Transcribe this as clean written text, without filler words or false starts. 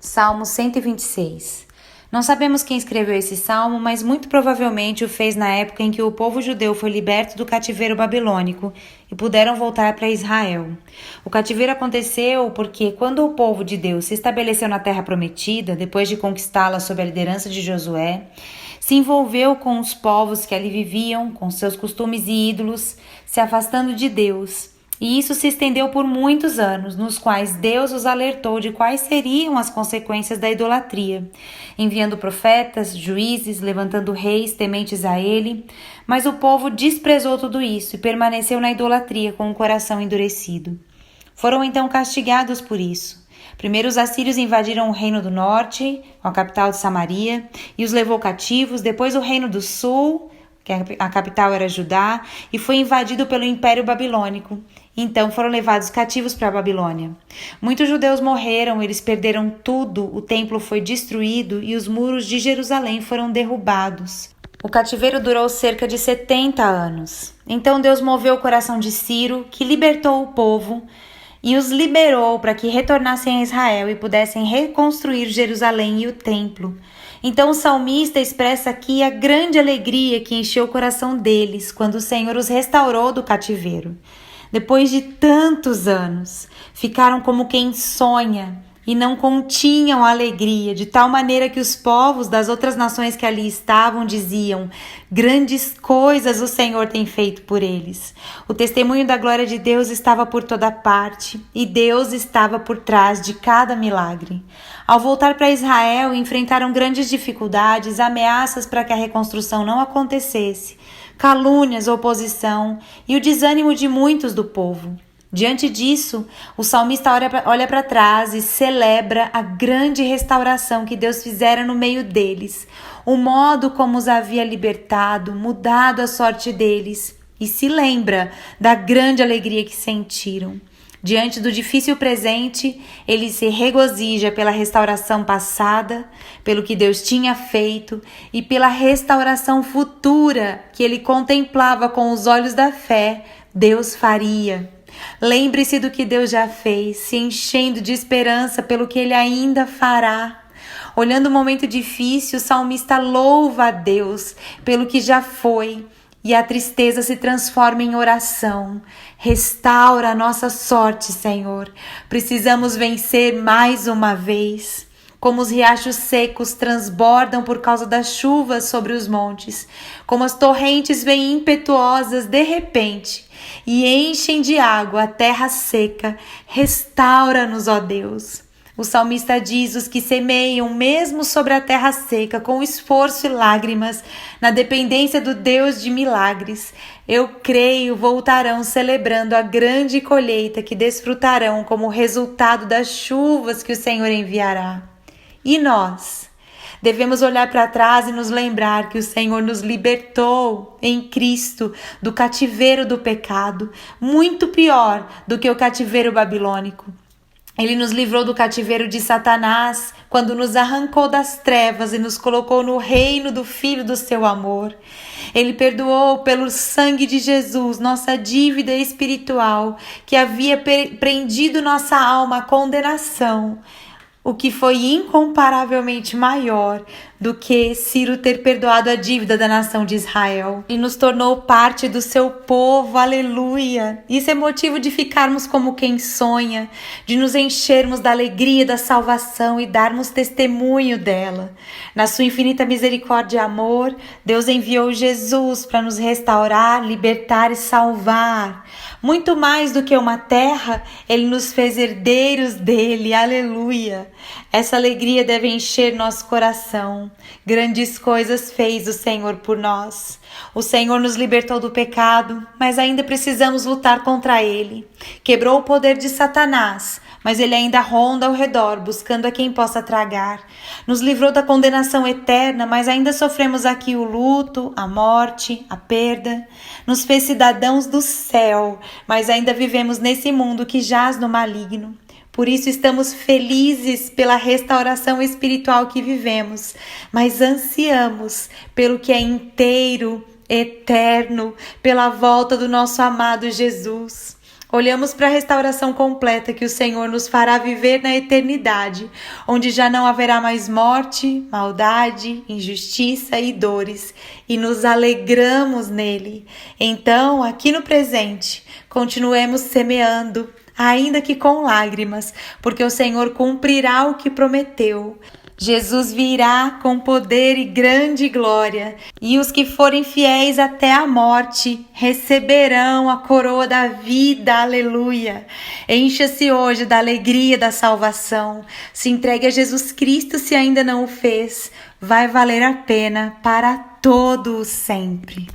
Salmo 126. Não sabemos quem escreveu esse salmo, mas muito provavelmente o fez na época em que o povo judeu foi liberto do cativeiro babilônico e puderam voltar para Israel. O cativeiro aconteceu porque, quando o povo de Deus se estabeleceu na terra prometida, depois de conquistá-la sob a liderança de Josué, se envolveu com os povos que ali viviam, com seus costumes e ídolos, se afastando de Deus. E isso se estendeu por muitos anos, nos quais Deus os alertou de quais seriam as consequências da idolatria, enviando profetas, juízes, levantando reis tementes a ele. Mas o povo desprezou tudo isso e permaneceu na idolatria com o coração endurecido. Foram então castigados por isso. Primeiro os assírios invadiram o reino do norte, a capital de Samaria, e os levou cativos. Depois o reino do sul, que a capital era Judá, e foi invadido pelo Império Babilônico. Então foram levados cativos para a Babilônia. Muitos judeus morreram, eles perderam tudo, o templo foi destruído e os muros de Jerusalém foram derrubados. O cativeiro durou cerca de 70 anos. Então Deus moveu o coração de Ciro, que libertou o povo, e os liberou para que retornassem a Israel e pudessem reconstruir Jerusalém e o templo. Então o salmista expressa aqui a grande alegria que encheu o coração deles quando o Senhor os restaurou do cativeiro. Depois de tantos anos, ficaram como quem sonha e não continham a alegria, de tal maneira que os povos das outras nações que ali estavam diziam: grandes coisas o Senhor tem feito por eles. O testemunho da glória de Deus estava por toda parte e Deus estava por trás de cada milagre. Ao voltar para Israel, enfrentaram grandes dificuldades, ameaças para que a reconstrução não acontecesse, calúnias, oposição e o desânimo de muitos do povo. Diante disso, o salmista olha para trás e celebra a grande restauração que Deus fizera no meio deles, o modo como os havia libertado, mudado a sorte deles, e se lembra da grande alegria que sentiram. Diante do difícil presente, ele se regozija pela restauração passada, pelo que Deus tinha feito e pela restauração futura que ele contemplava com os olhos da fé, Deus faria. Lembre-se do que Deus já fez, se enchendo de esperança pelo que ele ainda fará. Olhando o momento difícil, o salmista louva a Deus pelo que já foi. E a tristeza se transforma em oração. Restaura a nossa sorte, Senhor. Precisamos vencer mais uma vez. Como os riachos secos transbordam por causa das chuvas sobre os montes, como as torrentes vêm impetuosas de repente e enchem de água a terra seca, restaura-nos, ó Deus. O salmista diz: os que semeiam mesmo sobre a terra seca, com esforço e lágrimas, na dependência do Deus de milagres, eu creio, voltarão celebrando a grande colheita que desfrutarão como resultado das chuvas que o Senhor enviará. E nós? Devemos olhar para trás e nos lembrar que o Senhor nos libertou em Cristo do cativeiro do pecado, muito pior do que o cativeiro babilônico. Ele nos livrou do cativeiro de Satanás quando nos arrancou das trevas e nos colocou no reino do Filho do seu amor. Ele perdoou pelo sangue de Jesus nossa dívida espiritual que havia prendido nossa alma à condenação, o que foi incomparavelmente maior do que Ciro ter perdoado a dívida da nação de Israel. E nos tornou parte do seu povo, aleluia! Isso é motivo de ficarmos como quem sonha, de nos enchermos da alegria da salvação e darmos testemunho dela. Na sua infinita misericórdia e amor, Deus enviou Jesus para nos restaurar, libertar e salvar. Muito mais do que uma terra, Ele nos fez herdeiros dele, aleluia! Essa alegria deve encher nosso coração. Grandes coisas fez o Senhor por nós. O Senhor nos libertou do pecado, mas ainda precisamos lutar contra ele. Quebrou o poder de Satanás, mas ele ainda ronda ao redor, buscando a quem possa tragar. Nos livrou da condenação eterna, mas ainda sofremos aqui o luto, a morte, a perda. Nos fez cidadãos do céu, mas ainda vivemos nesse mundo que jaz no maligno. Por isso estamos felizes pela restauração espiritual que vivemos, mas ansiamos pelo que é inteiro, eterno, pela volta do nosso amado Jesus. Olhamos para a restauração completa que o Senhor nos fará viver na eternidade, onde já não haverá mais morte, maldade, injustiça e dores, e nos alegramos nele. Então, aqui no presente, continuemos semeando, ainda que com lágrimas, porque o Senhor cumprirá o que prometeu. Jesus virá com poder e grande glória, e os que forem fiéis até a morte receberão a coroa da vida. Aleluia! Encha-se hoje da alegria da salvação. Se entregue a Jesus Cristo se ainda não o fez. Vai valer a pena para todo o sempre.